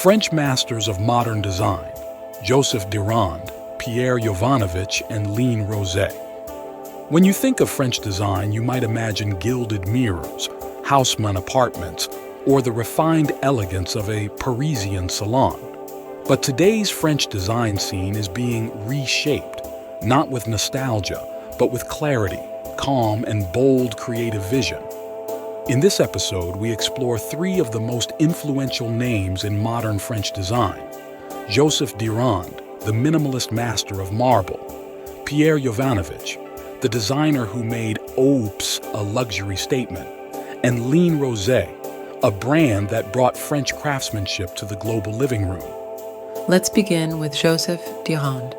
French masters of modern design, Joseph Dirand, Pierre Yovanovitch Ligne Roset. When you think of French design, you might imagine gilded mirrors, haussmann apartments, or the refined elegance of a Parisian salon. But today's French design scene is being reshaped, not with nostalgia, but with clarity, calm, and bold creative vision. In this episode, we explore three of the most influential names in modern French design: Joseph Dirand, the minimalist master of marble; Pierre Yovanovitch, the designer who made Oops a luxury statement; and Ligne Roset, a brand that brought French craftsmanship to the global living room. Let's begin with Joseph Dirand.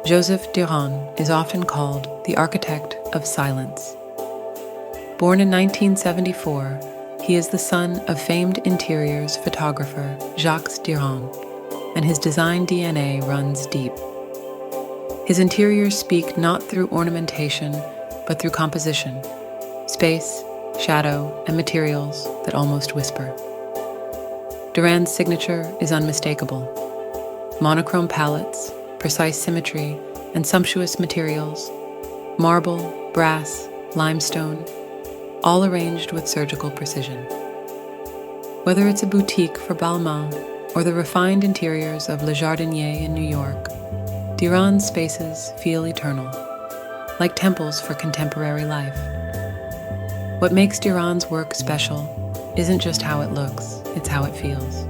Joseph Dirand is often called the architect of silence. Born in 1974, he is the son of famed interiors photographer Jacques Dirand, and his design DNA runs deep. His interiors speak not through ornamentation, but through composition, space, shadow, and materials that almost whisper. Dirand's signature is unmistakable. Monochrome palettes, precise symmetry, and sumptuous materials, marble, brass, limestone, all arranged with surgical precision. Whether it's a boutique for Balmain or the refined interiors of Le Jardinier in New York, Dirand's spaces feel eternal, like temples for contemporary life. What makes Dirand's work special isn't just how it looks, it's how it feels.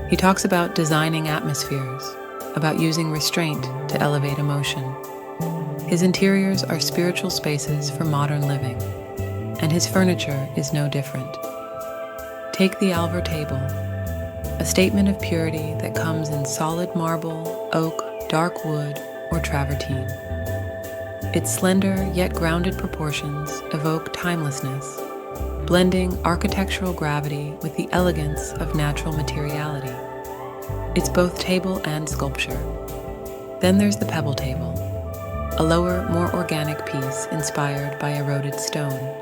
He talks about designing atmospheres, about using restraint to elevate emotion. His interiors are spiritual spaces for modern living, and his furniture is no different. Take the Alvar table, a statement of purity that comes in solid marble, oak, dark wood, or travertine. Its slender yet grounded proportions evoke timelessness, blending architectural gravity with the elegance of natural materiality. It's both table and sculpture. Then there's the pebble table, a lower, more organic piece inspired by eroded stone.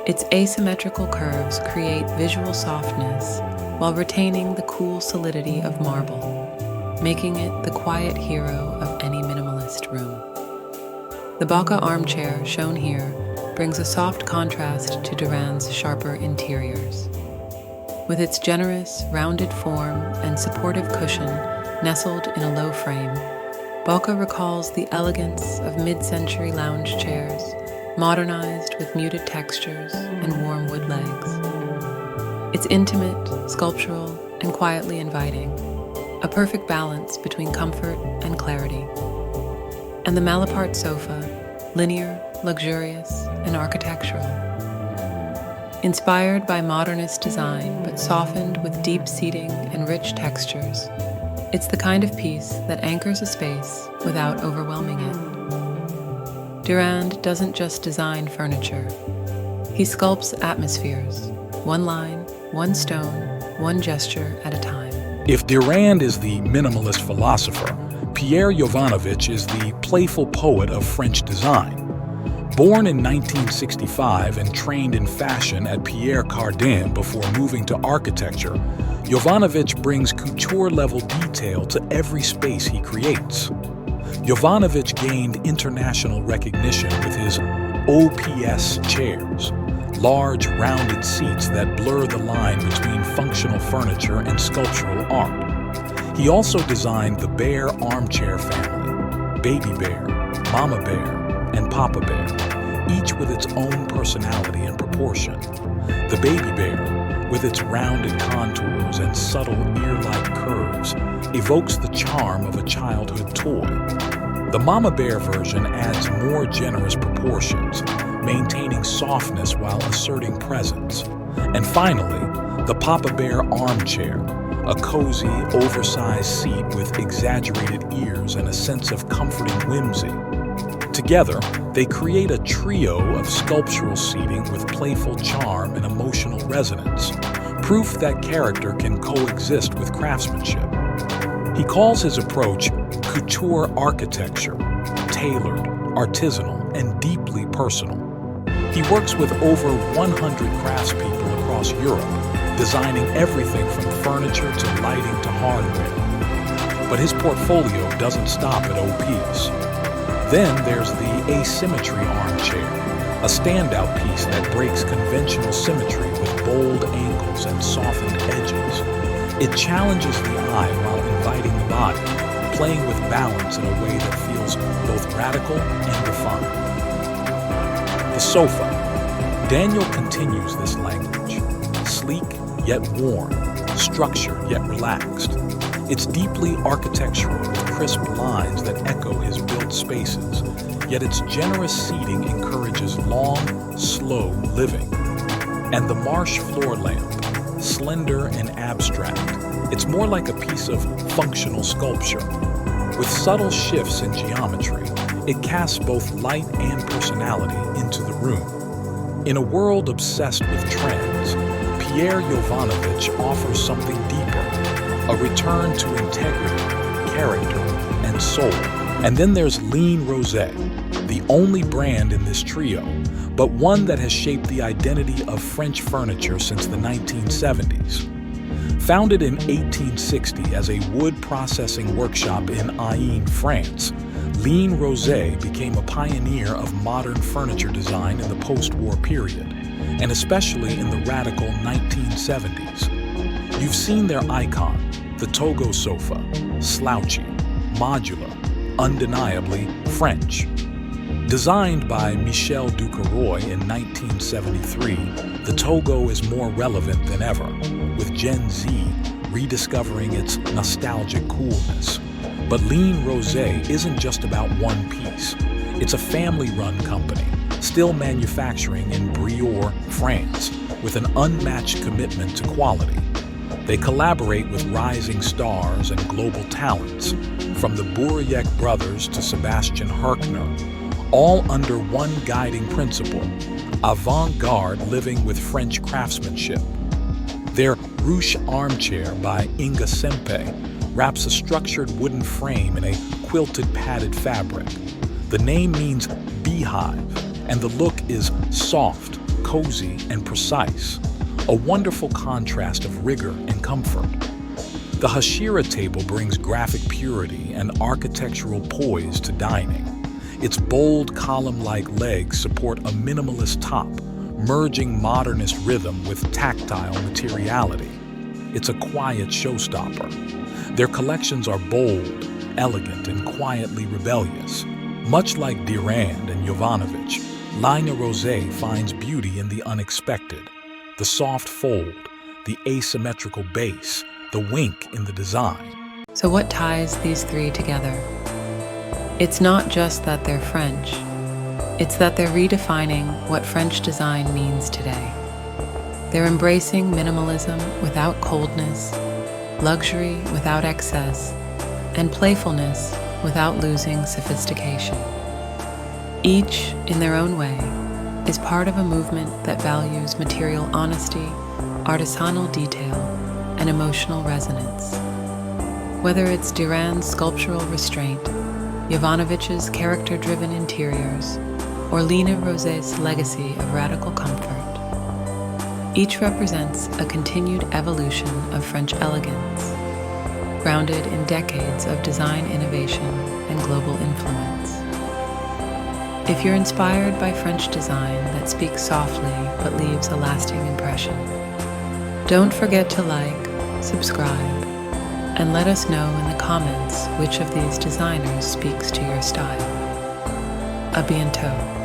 Its asymmetrical curves create visual softness while retaining the cool solidity of marble, making it the quiet hero of any minimalist room. The Baca armchair, shown here, brings a soft contrast to Dirand's sharper interiors. With its generous, rounded form and supportive cushion nestled in a low frame, Baca recalls the elegance of mid-century lounge chairs, modernized with muted textures and warm wood legs. It's intimate, sculptural, and quietly inviting, a perfect balance between comfort and clarity. And the Malaparte sofa, linear, luxurious, and architectural. Inspired by modernist design but softened with deep seating and rich textures, it's the kind of piece that anchors a space without overwhelming it. Dirand doesn't just design furniture. He sculpts atmospheres, one line, one stone, one gesture at a time. If Dirand is the minimalist philosopher, Pierre Yovanovitch is the playful poet of French design. Born in 1965 and trained in fashion at Pierre Cardin before moving to architecture, Yovanovitch brings couture-level detail to every space he creates. Yovanovitch gained international recognition with his OPS chairs, large rounded seats that blur the line between functional furniture and sculptural art. He also designed the Bear armchair family, Baby Bear, Mama Bear, and Papa Bear, each with its own personality and proportion. The Baby Bear, with its rounded contours and subtle ear-like curves, evokes the charm of a childhood toy. The Mama Bear version adds more generous proportions, maintaining softness while asserting presence. And finally, the Papa Bear armchair, a cozy, oversized seat with exaggerated ears and a sense of comforting whimsy. Together, they create a trio of sculptural seating with playful charm and emotional resonance, proof that character can coexist with craftsmanship. He calls his approach couture architecture, tailored, artisanal, and deeply personal. He works with over 100 craftspeople across Europe, designing everything from furniture to lighting to hardware. But his portfolio doesn't stop at OPs. Then there's the asymmetry armchair, a standout piece that breaks conventional symmetry with bold angles and softened edges. It challenges the eye while inviting the body, playing with balance in a way that feels both radical and refined. The sofa. Daniel continues this language. Sleek yet warm, structured yet relaxed. It's deeply architectural with crisp lines that echo his built spaces, yet its generous seating encourages long, slow living. And the marsh floor lamp, slender and abstract, it's more like a piece of functional sculpture. With subtle shifts in geometry, it casts both light and personality into the room. In a world obsessed with trends, Pierre Yovanovitch offers something deeper, a return to integrity, character, and soul. And then there's Ligne Roset, the only brand in this trio, but one that has shaped the identity of French furniture since the 1970s. Founded in 1860 as a wood processing workshop in Ain, France, Ligne Roset became a pioneer of modern furniture design in the post-war period, and especially in the radical 1970s. You've seen their icon, the Togo sofa, slouchy, modular, undeniably French. Designed by Michel Ducaroy in 1973, the Togo is more relevant than ever, with Gen Z rediscovering its nostalgic coolness. But Ligne Roset isn't just about one piece. It's a family-run company, still manufacturing in Brioude, France, with an unmatched commitment to quality. They collaborate with rising stars and global talents, from the Bourriec brothers to Sebastian Herkner, all under one guiding principle: avant-garde living with French craftsmanship. Their ruche armchair by Inga Sempe wraps a structured wooden frame in a quilted padded fabric. The name means beehive, and the look is soft, cozy, and precise, a wonderful contrast of rigor and comfort. The Hashira table brings graphic purity and architectural poise to dining. Its bold column-like legs support a minimalist top, merging modernist rhythm with tactile materiality. It's a quiet showstopper. Their collections are bold, elegant, and quietly rebellious. Much like Dirand and Yovanovitch, Ligne Roset finds beauty in the unexpected, the soft fold, the asymmetrical base, the wink in the design. So what ties these three together? It's not just that they're French. It's that they're redefining what French design means today. They're embracing minimalism without coldness, luxury without excess, and playfulness without losing sophistication. Each, in their own way, is part of a movement that values material honesty, artisanal detail, and emotional resonance. Whether it's Dirand's sculptural restraint, Yovanovitch's character-driven interiors, or Ligne Roset's legacy of radical comfort, each represents a continued evolution of French elegance, grounded in decades of design innovation and global influence. If you're inspired by French design that speaks softly but leaves a lasting impression, don't forget to like, subscribe, and let us know in the comments which of these designers speaks to your style. À bientôt.